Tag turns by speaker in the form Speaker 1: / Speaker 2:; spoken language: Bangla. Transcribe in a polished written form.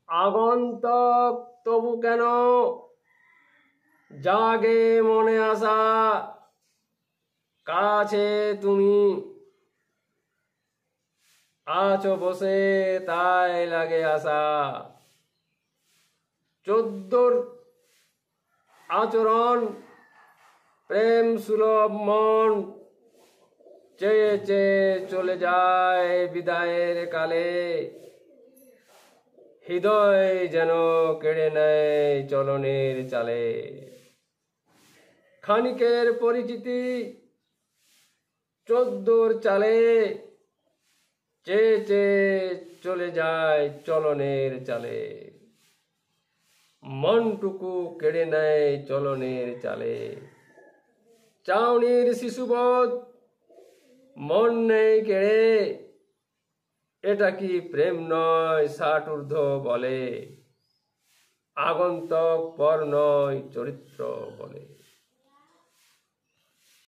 Speaker 1: আগন্তক তবু কেন জাগে মনে আসা, কাছে তুমি আছো বসে তাই লাগে আসা। চোদ্দোর আচরণ প্রেম সুলভ মন, চেয়ে চেয়ে চলে যায় বিদায়ের কালে। হৃদয় যেন কেড়ে নেয় চলনের চালে। খানিকের পরিচিতি চোদ্দোর চালে, চেয়ে চেয়ে চলে যায় চলনের চালে। মনটুকু কেড়ে নেয় চলনের চালে। চাউনির শিশুবোধ মন নেই কেড়ে, এটা কি প্রেম নয় ৬০ ঊর্ধ্ব বলে। আগন্তক পর নয় চরিত্র বলে।